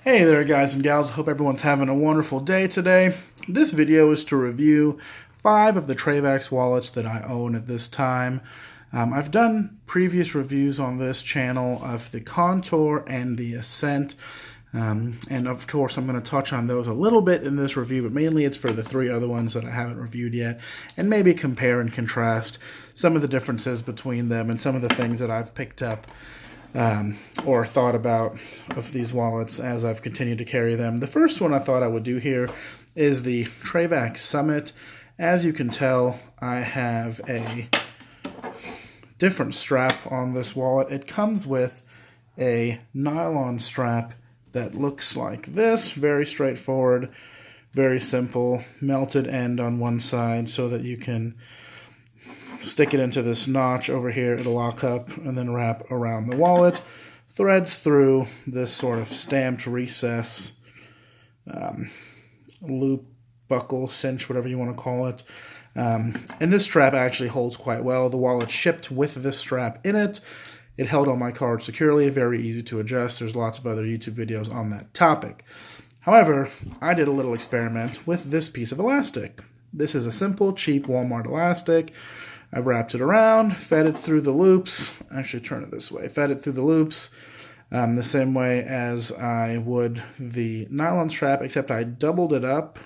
Hey there guys and gals, hope everyone's having a wonderful day today. This video is to review 5 of the Trayvax wallets that I own at this time. I've done previous reviews on this channel of the Contour and the Ascent, and of course I'm going to touch on those a little bit in this review, but mainly it's for the 3 other ones that I haven't reviewed yet, and maybe compare and contrast some of the differences between them and some of the things that I've picked up or thought about of these wallets as I've continued to carry them. The first one I thought I would do here is the Trayvax Summit. As you can tell, I have a different strap on this wallet. It comes with a nylon strap that looks like this, very straightforward, very simple, melted end on one side so that you can stick it into this notch over here, it'll lock up and then wrap around the wallet, threads through this sort of stamped recess, loop, buckle, cinch, whatever you want to call it. And this strap actually holds quite well. The wallet shipped with this strap in it. It held all my cards securely, very easy to adjust. There's lots of other YouTube videos on that topic. However, I did a little experiment with this piece of elastic. This is a simple, cheap Walmart elastic. I wrapped it around, fed it through the loops. Actually, turn it this way. Fed it through the loops the same way as I would the nylon strap, except I doubled it up.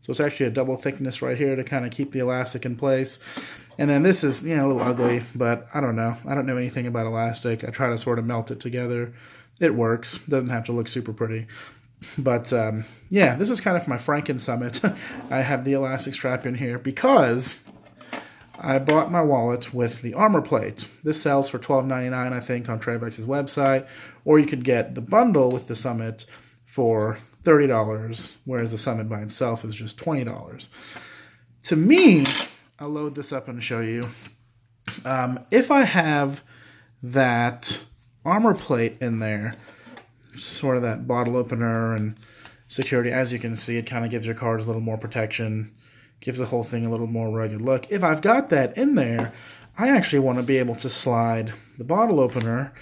So it's actually a double thickness right here to kind of keep the elastic in place. And then this is, a little ugly, but I don't know. I don't know anything about elastic. I try to sort of melt it together. It works. Doesn't have to look super pretty. But, yeah, this is kind of my Franken Summit. I have the elastic strap in here because I bought my wallet with the armor plate. This sells for $12.99, I think, on Trayvax's website. Or you could get the bundle with the Summit for $30, whereas the Summit by itself is just $20. To me, I'll load this up and show you. If I have that armor plate in there, sort of that bottle opener and security, as you can see, it kind of gives your cards a little more protection. Gives the whole thing a little more rugged look. If I've got that in there, I actually want to be able to slide the bottle opener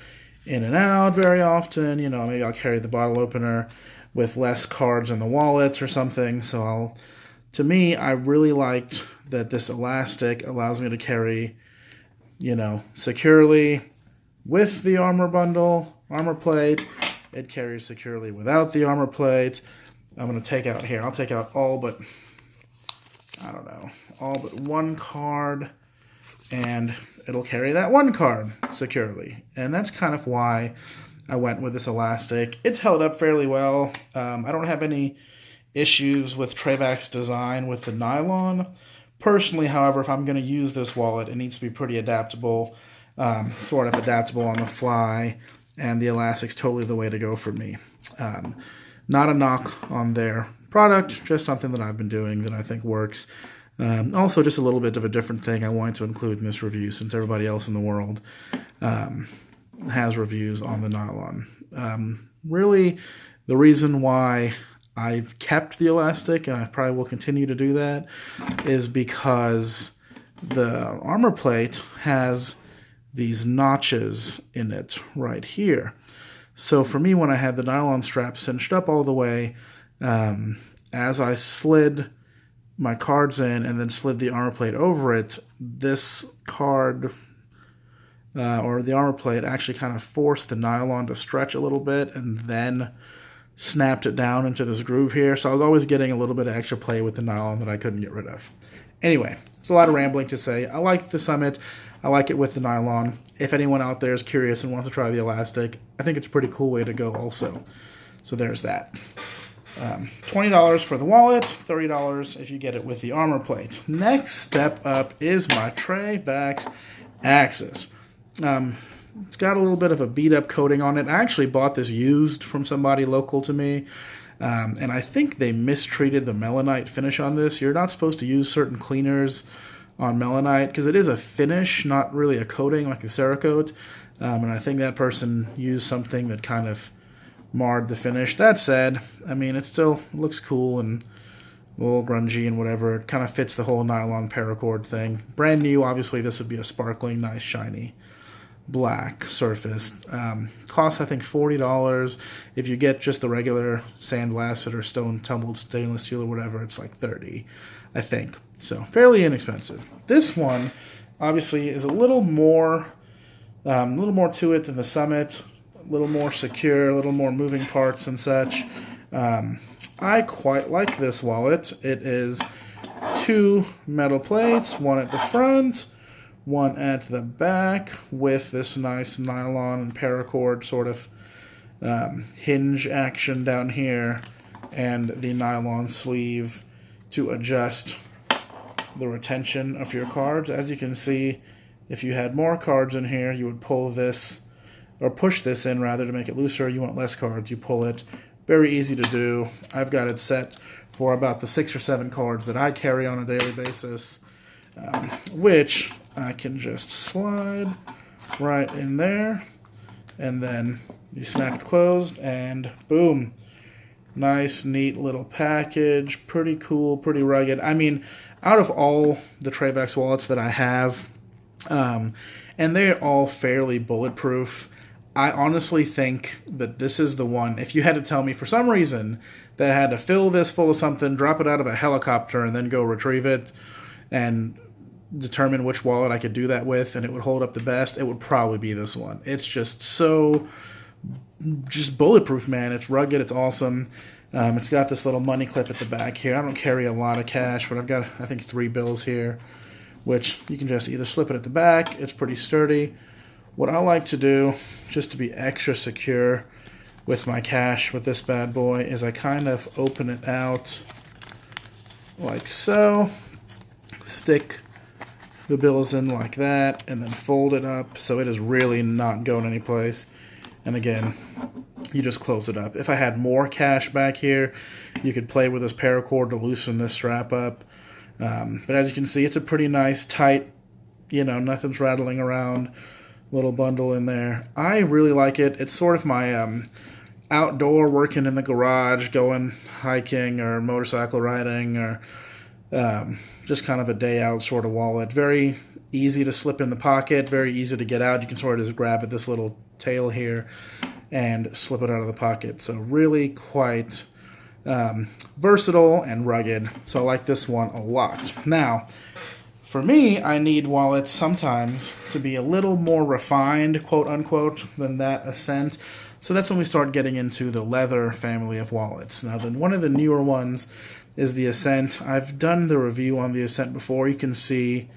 in and out very often. Maybe I'll carry the bottle opener with less cards in the wallet or something. So to me, I really liked that this elastic allows me to carry, securely with the armor plate. It carries securely without the armor plate. I'm going to take out here. I'll take out all but one card, and it'll carry that one card securely. And that's kind of why I went with this elastic. It's held up fairly well. I don't have any issues with Trayvax design with the nylon. Personally, however, if I'm going to use this wallet, it needs to be pretty adaptable, sort of adaptable on the fly, and the elastic's totally the way to go for me. Not a knock on their product, just something that I've been doing that I think works. Also, just a little bit of a different thing I wanted to include in this review since everybody else in the world has reviews on the nylon. Really, the reason why I've kept the elastic, and I probably will continue to do that, is because the armor plate has these notches in it right here. So for me, when I had the nylon strap cinched up all the way, as I slid my cards in and then slid the armor plate over it, this card or the armor plate actually kind of forced the nylon to stretch a little bit and then snapped it down into this groove here. So I was always getting a little bit of extra play with the nylon that I couldn't get rid of. Anyway, it's a lot of rambling to say. I like the Summit. I like it with the nylon. If anyone out there is curious and wants to try the elastic, I think it's a pretty cool way to go also. So there's that. $20 for the wallet, $30 if you get it with the armor plate. Next step up is my Trayvax Axis. It's got a little bit of a beat-up coating on it. I actually bought this used from somebody local to me, and I think they mistreated the melanite finish on this. You're not supposed to use certain cleaners on melanite because it is a finish, not really a coating like the Cerakote, and I think that person used something that kind of marred the finish. That said, it still looks cool and a little grungy and whatever. It kind of fits the whole nylon paracord thing. Brand new, obviously, this would be a sparkling, nice, shiny black surface. Costs, I think, $40. If you get just the regular sandblasted or stone tumbled stainless steel or whatever, it's like $30, I think. So fairly inexpensive. This one obviously is a little more to it than the Summit, a little more secure, a little more moving parts and such. I quite like this wallet. It is 2 metal plates, one at the front, one at the back, with this nice nylon and paracord sort of hinge action down here, and the nylon sleeve to adjust the retention of your cards. As you can see, if you had more cards in here, you would pull this, or push this in rather, to make it looser. You want less cards, you pull it. Very easy to do. I've got it set for about the 6 or 7 cards that I carry on a daily basis, which I can just slide right in there, and then you snap it closed, and boom. Nice, neat little package. Pretty cool, pretty rugged. I mean, out of all the Trayvax wallets that I have, and they're all fairly bulletproof, I honestly think that this is the one. If you had to tell me for some reason that I had to fill this full of something, drop it out of a helicopter, and then go retrieve it and determine which wallet I could do that with and it would hold up the best, it would probably be this one. It's just so bulletproof, man. It's rugged. It's awesome. It's got this little money clip at the back here. I don't carry a lot of cash, but I've got, I think, 3 bills here, which you can just either slip it at the back. It's pretty sturdy. What I like to do, just to be extra secure with my cash with this bad boy, is I kind of open it out like so, stick the bills in like that, and then fold it up so it is really not going anyplace. And again, you just close it up. If I had more cash back here, you could play with this paracord to loosen this strap up. But as you can see, it's a pretty nice, tight, nothing's rattling around little bundle in there. I really like it. It's sort of my outdoor, working in the garage, going hiking or motorcycle riding, or just kind of a day out sort of wallet. Very easy to slip in the pocket, very easy to get out. You can sort of just grab at this little tail here and slip it out of the pocket. So really quite versatile and rugged. So I like this one a lot. Now, for me, I need wallets sometimes to be a little more refined, quote unquote, than that Ascent. So that's when we start getting into the leather family of wallets. Now, then one of the newer ones is the Ascent. I've done the review on the Ascent before. You can see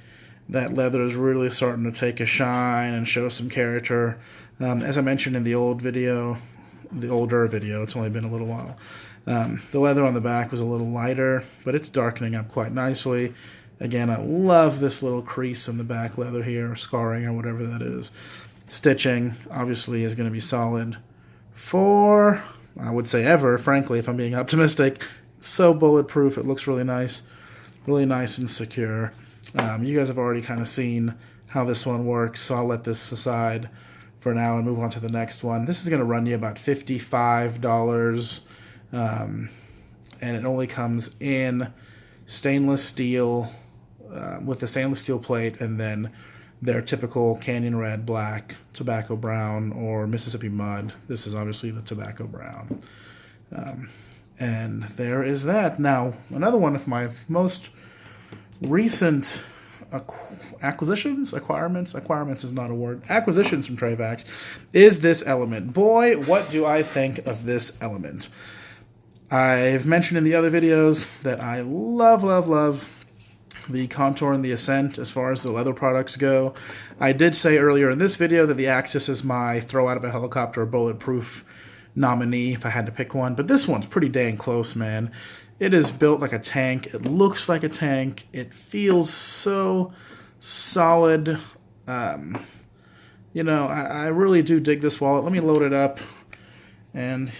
that leather is really starting to take a shine and show some character. As I mentioned in the older video, it's only been a little while. The leather on the back was a little lighter, but it's darkening up quite nicely. Again, I love this little crease in the back leather here, or scarring, or whatever that is. Stitching, obviously, is going to be solid for, I would say, ever, frankly, if I'm being optimistic. It's so bulletproof. It looks really nice and secure. You guys have already kind of seen how this one works, so I'll let this aside for now and move on to the next one. This is going to run you about $55, and it only comes in stainless steel, with the stainless steel plate, and then their typical Canyon Red, Black, Tobacco Brown, or Mississippi Mud. This is obviously the Tobacco Brown. And there is that. Now, another one of my most recent acquisitions from Trayvax is this element. Boy, what do I think of this element. I've mentioned in the other videos that I love the Contour and the Ascent as far as the leather products go. I did say earlier in this video that the Axis is my throw out of a helicopter bulletproof nominee if I had to pick one, but this one's pretty dang close, man. It is built like a tank. It looks like a tank. It feels so solid. I really do dig this wallet. Let me load it up and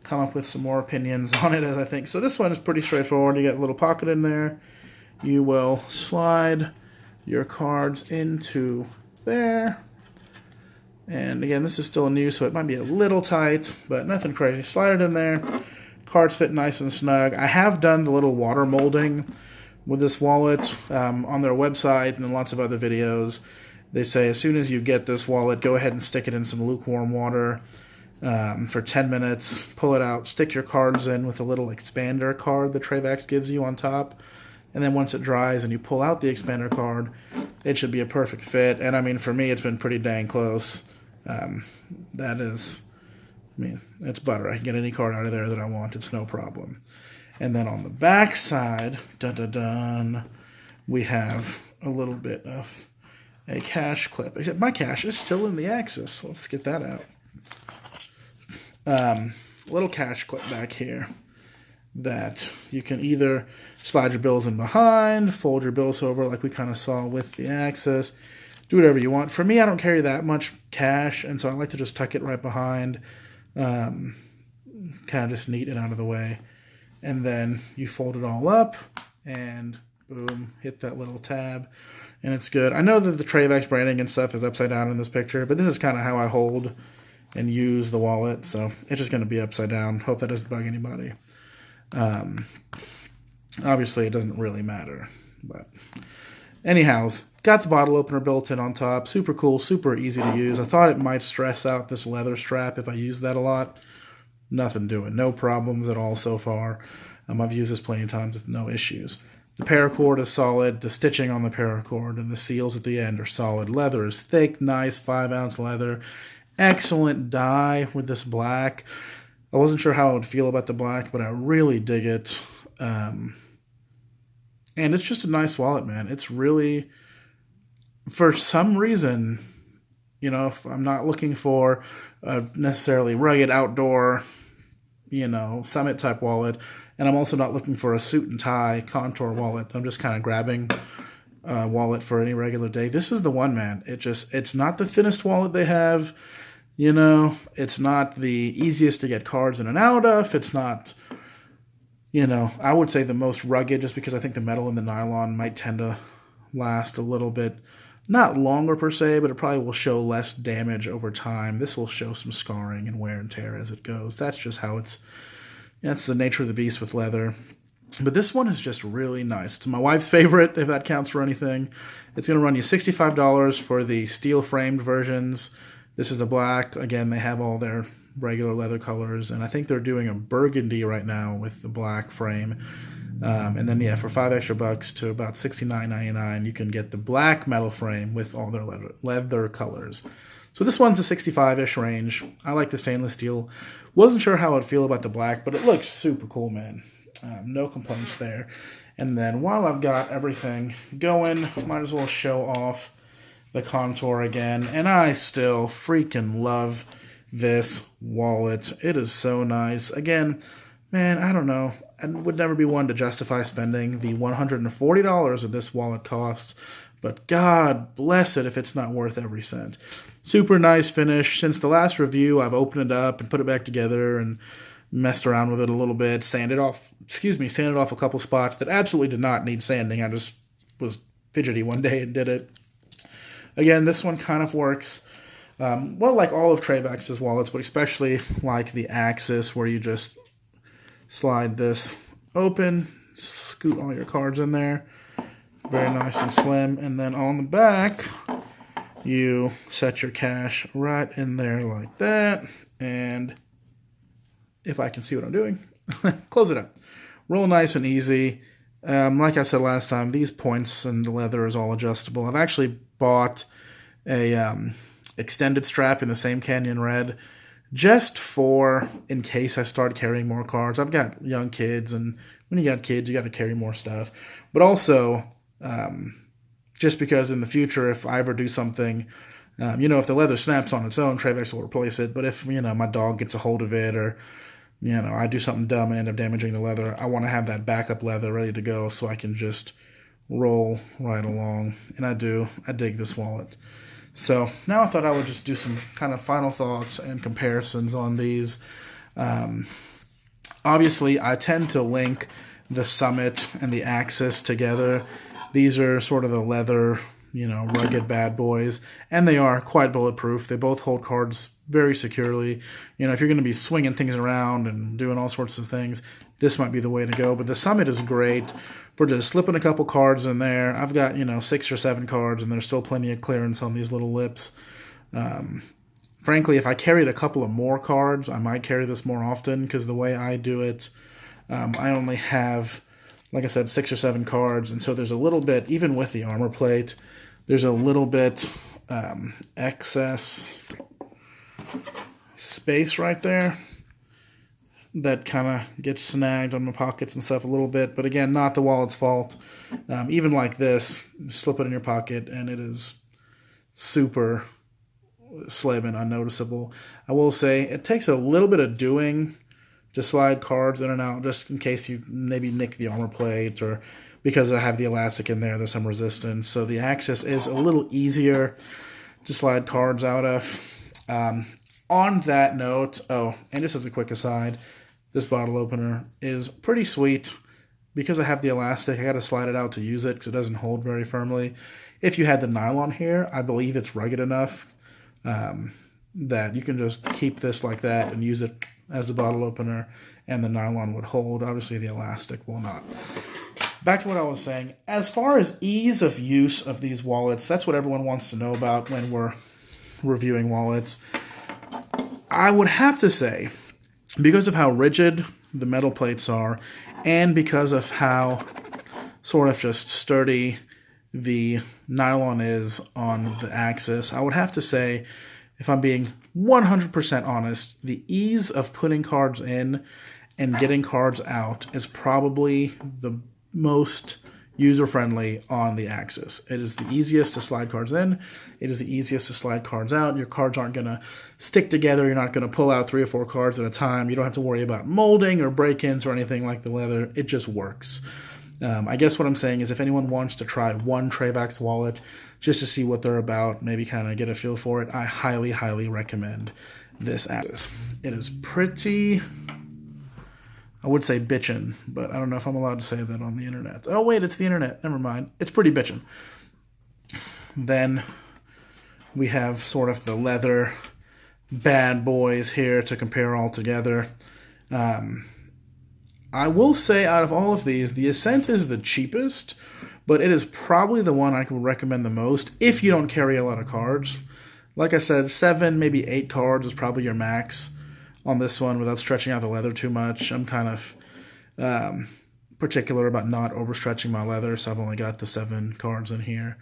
come up with some more opinions on it as I think. So this one is pretty straightforward. You got a little pocket in there. You will slide your cards into there. And again, this is still new, so it might be a little tight, but nothing crazy. Slide it in there. Cards fit nice and snug. I have done the little water molding with this wallet on their website and in lots of other videos. They say as soon as you get this wallet, go ahead and stick it in some lukewarm water for 10 minutes. Pull it out, stick your cards in with a little expander card that Trayvax gives you on top. And then once it dries and you pull out the expander card, it should be a perfect fit. And I mean, for me, it's been pretty dang close. That is, I mean, it's butter. I can get any card out of there that I want. It's no problem. And then on the back side, we have a little bit of a cash clip. Except my cash is still in the Axis. So let's get that out. Little cash clip back here that you can either slide your bills in behind, fold your bills over like we kind of saw with the Axis, do whatever you want. For me, I don't carry that much cash, and so I like to just tuck it right behind, kind of just neat it out of the way. And then you fold it all up, and boom, hit that little tab, and it's good. I know that the Trayvax branding and stuff is upside down in this picture, but this is kind of how I hold and use the wallet, so it's just going to be upside down. Hope that doesn't bug anybody. Obviously, it doesn't really matter, but anyhows, got the bottle opener built in on top. Super cool, super easy to use. I thought it might stress out this leather strap if I use that a lot. Nothing doing. No problems at all so far. I've used this plenty of times with no issues. The paracord is solid. The stitching on the paracord and the seals at the end are solid. Leather is thick, nice 5-ounce leather. Excellent dye with this black. I wasn't sure how I would feel about the black, but I really dig it. And it's just a nice wallet, man. It's really, for some reason, you know, if I'm not looking for a necessarily rugged outdoor, you know, summit type wallet, and I'm also not looking for a suit and tie contour wallet. I'm just kind of grabbing a wallet for any regular day. This is the one, man. It's not the thinnest wallet they have. You know, it's not the easiest to get cards in and out of. It's not, you know, I would say the most rugged, just because I think the metal and the nylon might tend to last a little bit, not longer per se, but it probably will show less damage over time. This will show some scarring and wear and tear as it goes. That's just how that's the nature of the beast with leather. But this one is just really nice. It's my wife's favorite, if that counts for anything. It's going to run you $65 for the steel framed versions. This is the black. Again, they have all their regular leather colors, and I think they're doing a burgundy right now with the black frame. And then, yeah, for $5 extra to about $69.99, you can get the black metal frame with all their leather colors. So this one's a 65-ish range. I like the stainless steel. Wasn't sure how I'd feel about the black, but it looks super cool, man. No complaints there. And then while I've got everything going, might as well show off the contour again. And I still freaking love this wallet. It is so nice. Again, man, I don't know. I would never be one to justify spending the $140 that this wallet costs, but God bless it if it's not worth every cent. Super nice finish. Since the last review, I've opened it up and put it back together and messed around with it a little bit, sanded off a couple spots that absolutely did not need sanding. I just was fidgety one day and did it. Again, this one kind of works well like all of Trayvax's wallets, but especially like the Axis, where you just slide this open, scoot all your cards in there. Very nice and slim. And then on the back, you set your cash right in there like that. And if I can see what I'm doing, close it up. Real nice and easy. Like I said last time, these points and the leather is all adjustable. I've actually bought a extended strap in the same Canyon Red just for in case I start carrying more cards. I've got young kids, and when you got kids, you got to carry more stuff. But also, just because in the future, if I ever do something, if the leather snaps on its own, Trayvax will replace it. But if, my dog gets a hold of it, or, I do something dumb and end up damaging the leather, I want to have that backup leather ready to go so I can just roll right along. And I do. I dig this wallet. So now I thought I would just do some kind of final thoughts and comparisons on these. Obviously, I tend to link the Summit and the Axis together. These are sort of the leather, rugged bad boys, and they are quite bulletproof. They both hold cards very securely. If you're going to be swinging things around and doing all sorts of things, this might be the way to go. But the Summit is great for just slipping a couple cards in there. I've got, 6 or 7 cards, and there's still plenty of clearance on these little lips. Frankly, if I carried a couple of more cards, I might carry this more often, because the way I do it, I only have, like I said, 6 or 7 cards, and so there's a little bit, even with the armor plate, there's a little bit excess space right there that kind of gets snagged on my pockets and stuff a little bit. But again, not the wallet's fault. Even like this, slip it in your pocket and it is super slim and unnoticeable. I will say it takes a little bit of doing to slide cards in and out, just in case you maybe nick the armor plate, or because I have the elastic in there, there's some resistance. So the Axis is a little easier to slide cards out of. On that note, and just as a quick aside, this bottle opener is pretty sweet. Because I have the elastic, I got to slide it out to use it because it doesn't hold very firmly. If you had the nylon here, I believe it's rugged enough that you can just keep this like that and use it as the bottle opener, and the nylon would hold. Obviously, the elastic will not. Back to what I was saying. As far as ease of use of these wallets, that's what everyone wants to know about when we're reviewing wallets. I would have to say, because of how rigid the metal plates are, and because of how sort of just sturdy the nylon is on the Axis, I would have to say, if I'm being 100% honest, the ease of putting cards in and getting cards out is probably the most user-friendly on the Axis. It is the easiest to slide cards in. It is the easiest to slide cards out. Your cards aren't going to stick together. You're not going to pull out 3 or 4 cards at a time. You don't have to worry about molding or break-ins or anything like the leather. It just works. I guess what I'm saying is if anyone wants to try one Trayvax wallet just to see what they're about, maybe kind of get a feel for it, I highly, highly recommend this Axis. It is pretty... I would say bitchin', but I don't know if I'm allowed to say that on the internet. Oh, wait, it's the internet. Never mind. It's pretty bitchin'. Then we have sort of the leather bad boys here to compare all together. I will say out of all of these, the Ascent is the cheapest, but it is probably the one I would recommend the most if you don't carry a lot of cards. Like I said, 7, maybe 8 cards is probably your max on this one without stretching out the leather too much. I'm kind of particular about not overstretching my leather, so I've only got the 7 cards in here.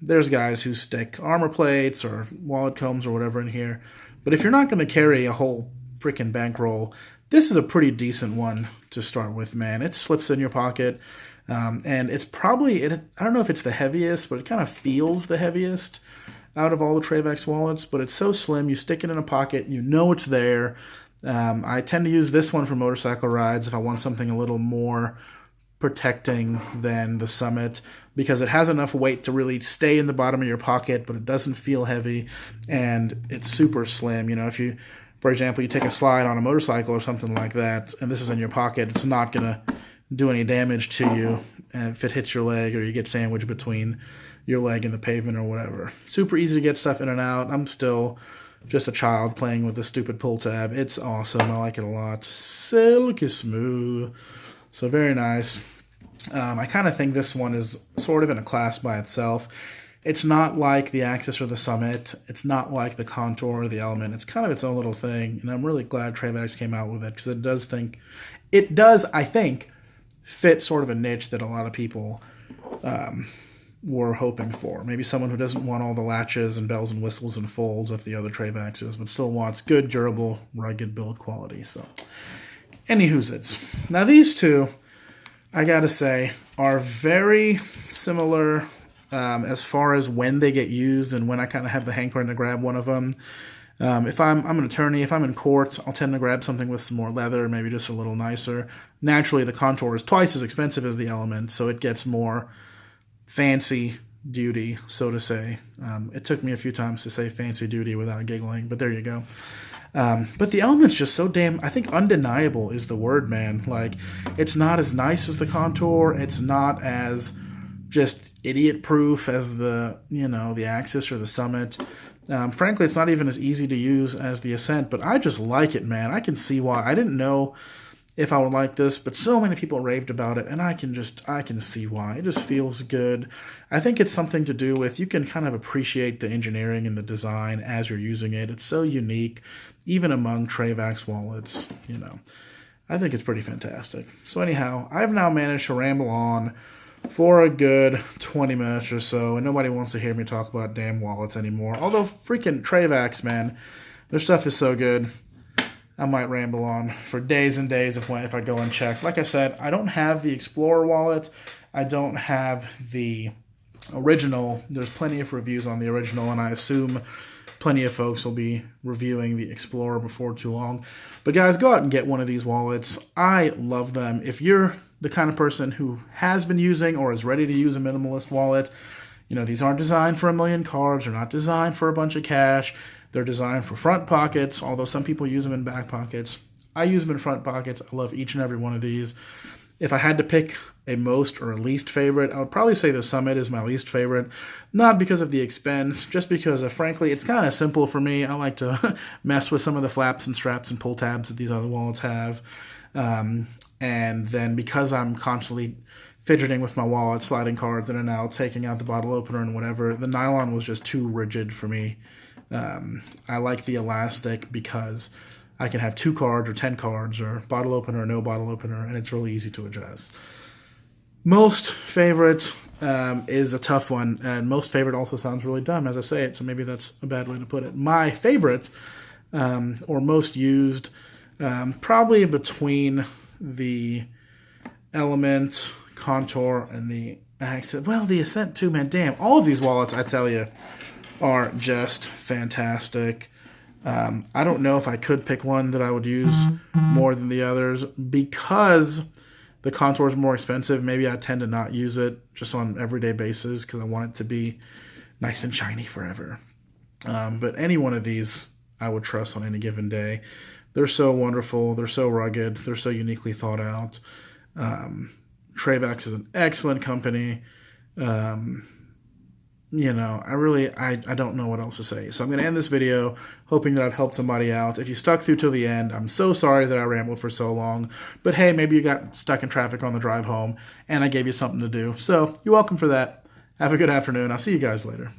There's guys who stick armor plates or wallet combs or whatever in here, but if you're not going to carry a whole freaking bankroll, this is a pretty decent one to start with, man. It slips in your pocket, and it's probably, I don't know if it's the heaviest, but it kind of feels the heaviest out of all the Trayvax wallets, but it's so slim, you stick it in a pocket, you know it's there. I tend to use this one for motorcycle rides if I want something a little more protecting than the Summit, because it has enough weight to really stay in the bottom of your pocket, but it doesn't feel heavy, and it's super slim. If you, for example, you take a slide on a motorcycle or something like that, and this is in your pocket, it's not going to do any damage to you if it hits your leg or you get sandwiched between your leg and the pavement or whatever. Super easy to get stuff in and out. I'm still just a child playing with a stupid pull tab. It's awesome. I like it a lot. Silky smooth. So very nice. I kind of think this one is sort of in a class by itself. It's not like the Axis or the Summit. It's not like the Contour or the Element. It's kind of its own little thing, and I'm really glad Trayvax came out with it because it does, I think, fit sort of a niche that a lot of people were hoping for. Maybe someone who doesn't want all the latches and bells and whistles and folds of the other Trayvaxes, but still wants good, durable, rugged build quality. So, anywho's. Now these two, I gotta say, are very similar as far as when they get used and when I kind of have the hankering to grab one of them. If I'm an attorney, if I'm in court, I'll tend to grab something with some more leather, maybe just a little nicer. Naturally, the Contour is twice as expensive as the Element, so it gets more fancy duty, so to say. It took me a few times to say fancy duty without giggling, but there you go. But the Element's just so damn, I think undeniable is the word, man. Like, it's not as nice as the Contour. It's not as just idiot-proof as the Axis or the Summit. Frankly, it's not even as easy to use as the Ascent, but I just like it, man. I can see why. I didn't know if I would like this, but so many people raved about it, and I can see why. It just feels good. I think it's something to do with, you can kind of appreciate the engineering and the design as you're using it. It's so unique, even among Trayvax wallets, you know. I think it's pretty fantastic. So anyhow, I've now managed to ramble on for a good 20 minutes or so, and nobody wants to hear me talk about damn wallets anymore. Although freaking Trayvax, man, their stuff is so good. I might ramble on for days and days if I go and check. Like I said, I don't have the Explorer wallet. I don't have the original. There's plenty of reviews on the original, and I assume plenty of folks will be reviewing the Explorer before too long. But guys, go out and get one of these wallets. I love them. If you're the kind of person who has been using or is ready to use a minimalist wallet, you know, these aren't designed for a million cards. They're not designed for a bunch of cash. They're designed for front pockets, although some people use them in back pockets. I use them in front pockets. I love each and every one of these. If I had to pick a most or a least favorite, I would probably say the Summit is my least favorite. Not because of the expense, just because, frankly, it's kind of simple for me. I like to mess with some of the flaps and straps and pull tabs that these other wallets have. And then because I'm constantly fidgeting with my wallet, sliding cards in and out, taking out the bottle opener and whatever, the nylon was just too rigid for me. I like the elastic because I can have 2 cards or 10 cards or bottle opener or no bottle opener, and it's really easy to adjust. Most favorite is a tough one, and most favorite also sounds really dumb as I say it, so maybe that's a bad way to put it. My favorite, or most used, probably between the Element, Contour, and the Accent. Well, the Ascent too, man. Damn, all of these wallets, I tell you, are just fantastic. I don't know if I could pick one that I would use more than the others because the Contour is more expensive. Maybe I tend to not use it just on an everyday basis because I want it to be nice and shiny forever. But any one of these I would trust on any given day. They're so wonderful. They're so rugged. They're so uniquely thought out. Trayvax is an excellent company. You know, I don't know what else to say. So I'm going to end this video hoping that I've helped somebody out. If you stuck through till the end, I'm so sorry that I rambled for so long. But hey, maybe you got stuck in traffic on the drive home and I gave you something to do. So you're welcome for that. Have a good afternoon. I'll see you guys later.